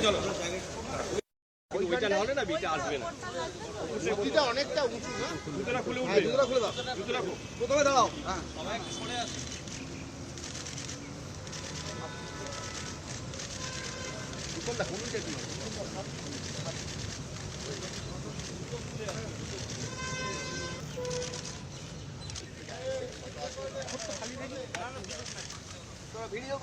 ওইটা না হলে না বিটা আসবে না। গতিটা অনেকটা উঁচু না, জুতোটা খুলে উঠবে, জুতোটা খুলে দাও, জুতোটা প্রথমে দাঁড়াও, হ্যাঁ সবাই একটু সরে আসো। কোনটা কোনটা কি ভিডিও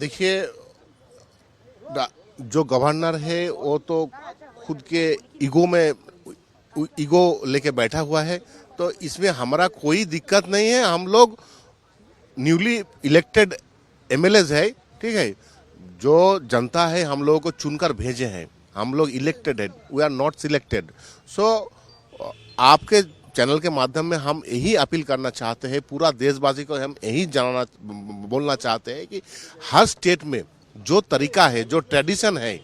देखिए, जो गवर्नर है वो तो खुद के ईगो लेके बैठा हुआ है, तो इसमें हमारा कोई दिक्कत नहीं है। हम लोग न्यूली इलेक्टेड एमएलएज है, ठीक है। जो जनता है हम लोगों को चुनकर भेजे हैं, हम लोग इलेक्टेड है, वी आर नॉट सिलेक्टेड। सो आपके चैनल के माध्यम में हम यही अपील करना चाहते हैं, पूरा देशवासी को हम यही बोलना चाहते हैं कि हर स्टेट में जो तरीका है, जो ट्रेडिशन है,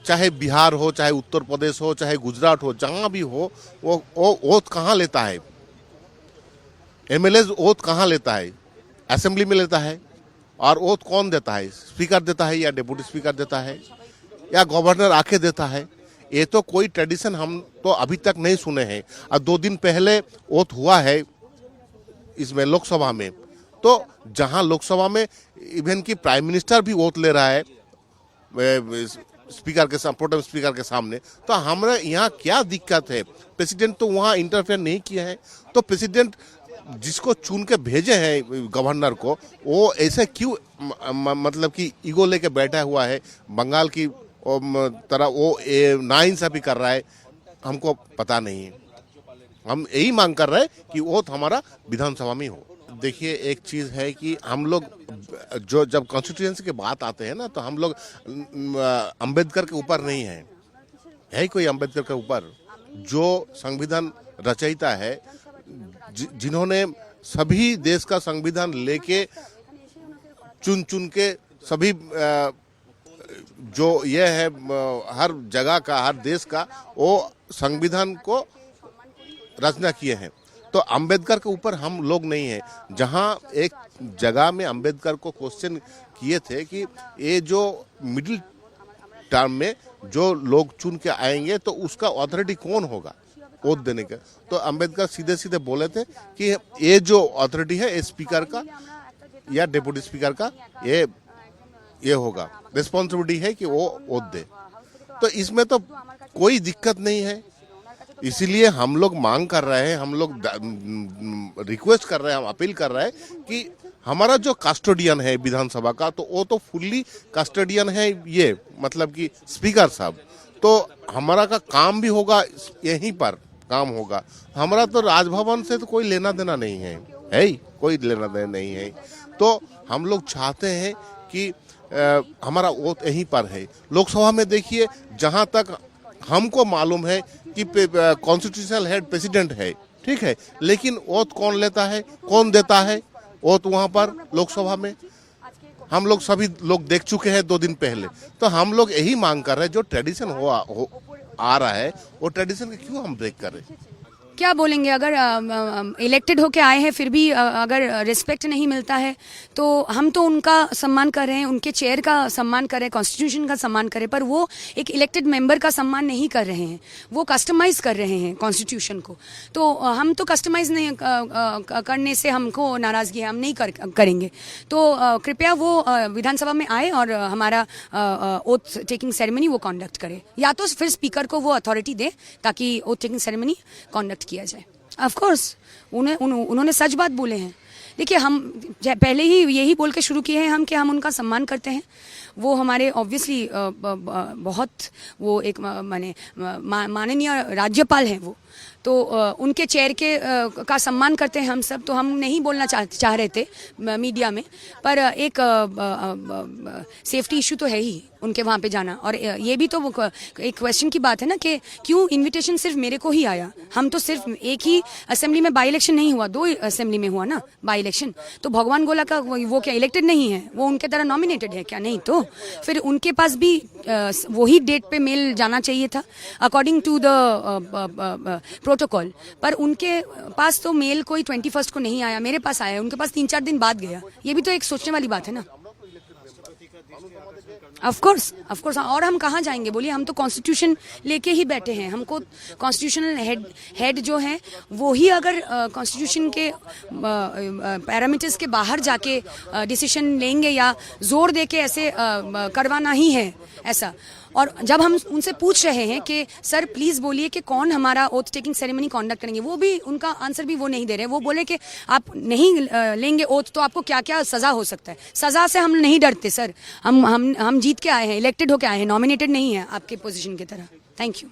चाहे बिहार हो, चाहे उत्तर प्रदेश हो, चाहे गुजरात हो, जहाँ भी हो, वो ओथ कहाँ लेता है, एमएलए ओथ कहाँ लेता है, असेंबली में लेता है। और ओथ कौन देता है, स्पीकर देता है या डिप्टी स्पीकर देता है या गवर्नर आके देता है। ये तो कोई ट्रेडिशन हम तो अभी तक नहीं सुने हैं। और 2 दिन पहले ओथ हुआ है इसमें लोकसभा में, तो जहां लोकसभा में इवन की प्राइम मिनिस्टर भी ओथ ले रहा है स्पीकर के सामने, प्रोटेम स्पीकर के सामने, तो हमारे यहाँ क्या दिक्कत है। प्रेसिडेंट तो वहाँ इंटरफेयर नहीं किया है, तो प्रेसिडेंट जिसको चुन के भेजे हैं गवर्नर को, वो ऐसे क्यों मतलब कि ईगो लेके बैठा हुआ है, बंगाल की तरह वो नाइंसाफी कर रहा है, हमको पता नहीं है। हम यही मांग कर रहे हैं कि वोट हमारा विधानसभा में हो। देखिए, एक चीज़ है कि हम लोग जो जब कॉन्स्टिट्यूएंसी की बात आते हैं ना, तो हम लोग अंबेडकर के ऊपर नहीं है कोई अंबेडकर के ऊपर। जो संविधान रचयिता है, जिन्होंने सभी देश का संविधान लेके चुन के सभी जो ये है हर जगह का, हर देश का, वो संविधान को रचना किए हैं। तो अंबेडकर के ऊपर हम लोग नहीं हैं। जहां एक जगह में अंबेडकर को क्वेश्चन किए थे कि ये जो मिडिल टर्म में जो लोग चुन के आएंगे तो उसका अथॉरिटी कौन होगा वोट देने का, तो अंबेडकर सीधे सीधे बोले थे कि ये जो अथॉरिटी है स्पीकर का या डिप्टी स्पीकर का, ये होगा, रिस्पॉन्सिबिलिटी है कि वो वोट दे। तो इसमें तो कोई दिक्कत नहीं है। इसीलिए हम लोग मांग कर रहे हैं, हम लोग रिक्वेस्ट कर रहे हैं, हम अपील कर रहे हैं कि हमारा जो कस्टोडियन है विधानसभा का, तो वो तो फुल्ली कस्टोडियन है, ये मतलब कि स्पीकर साहब। तो हमारा का काम भी होगा, यहीं पर काम होगा। हमारा तो राजभवन से तो कोई लेना देना नहीं है, कोई लेना देना नहीं है। तो हम लोग चाहते हैं कि हमारा वोट यहीं पर है। लोकसभा में देखिए, जहां तक हमको मालूम है कि कॉन्स्टिट्यूशनल हेड प्रेसिडेंट है, ठीक है, लेकिन वोट कौन लेता है, कौन देता है वोट वहां पर लोकसभा में, हम लोग सभी लोग देख चुके हैं 2 दिन पहले। तो हम लोग यही मांग कर रहे हैं, जो ट्रेडिशन आ रहा है, वो ट्रेडिशन को क्यों हम ब्रेक कर रहे हैं। क्या बोलेंगे, अगर इलेक्टेड होके आए हैं फिर भी अगर रिस्पेक्ट नहीं मिलता है, तो हम तो उनका सम्मान कर रहे हैं, उनके चेयर का सम्मान कर रहे हैं, कॉन्स्टिट्यूशन का सम्मान कर रहे हैं, पर वो एक इलेक्टेड मेंबर का सम्मान नहीं कर रहे हैं, वो कस्टमाइज कर रहे हैं कॉन्स्टिट्यूशन को। तो हम तो कस्टमाइज नहीं करने से हमको नाराजगी है, हम नहीं करेंगे। तो कृपया वो विधानसभा में आए और हमारा ओथ टेकिंग सेरेमनी वो कॉन्डक्ट करे, या तो फिर स्पीकर को वो अथॉरिटी दे ताकि ओथ टेकिंग सेरेमनी कॉन्डक्ट किया जाए। ऑफ कोर्स उन्होंने सच बात बोले हैं। देखिए, हम पहले ही यही बोल के शुरू किए हैं हम कि हम उनका सम्मान करते हैं। वो हमारे ऑब्वियसली बहुत वो एक माननीय राज्यपाल हैं वो, तो उनके चेयर का सम्मान करते हैं हम सब। तो हम नहीं बोलना चाह रहे थे मीडिया में, पर एक सेफ्टी इशू तो है ही, उनके वहाँ पे जाना। और ये भी तो एक क्वेश्चन की बात है ना कि क्यों इनविटेशन सिर्फ मेरे को ही आया। हम तो सिर्फ एक ही असेंबली में बाई इलेक्शन नहीं हुआ, 2 असेंबली में हुआ ना बाई इलेक्शन। तो भगवान गोला का वो क्या इलेक्टेड नहीं है, वो उनके तरह नॉमिनेटेड है क्या? नहीं। तो फिर उनके पास भी वही डेट पे मेल जाना चाहिए था अकॉर्डिंग टू द प्रोटोकॉल। पर उनके पास तो मेल कोई 21 को नहीं आया, मेरे पास आया, उनके पास 3-4 दिन बाद गया। ये भी तो एक सोचने वाली बात है ना। Of course. और हम कहाँ जाएंगे बोलिए? हम तो कॉन्स्टिट्यूशन लेके ही बैठे हैं। हमको कॉन्स्टिट्यूशनल हेड जो है वो ही अगर कॉन्स्टिट्यूशन के पैरामीटर्स के बाहर जाके डिसीजन लेंगे या जोर दे के ऐसे करवाना ही है ऐसा। और जब हम उनसे पूछ रहे हैं कि सर प्लीज बोलिए कि कौन हमारा ओथ टेकिंग सेरेमनी कंडक्ट करेंगे, वो भी उनका आंसर भी वो नहीं दे रहे। वो बोले कि आप नहीं लेंगे ओथ तो आपको क्या क्या सजा हो सकता है। सजा से हम नहीं डरते सर, हम जीत के आए हैं, इलेक्टेड होके आए हैं, नॉमिनेटेड नहीं है आपके पोजीशन की तरह। Thank you.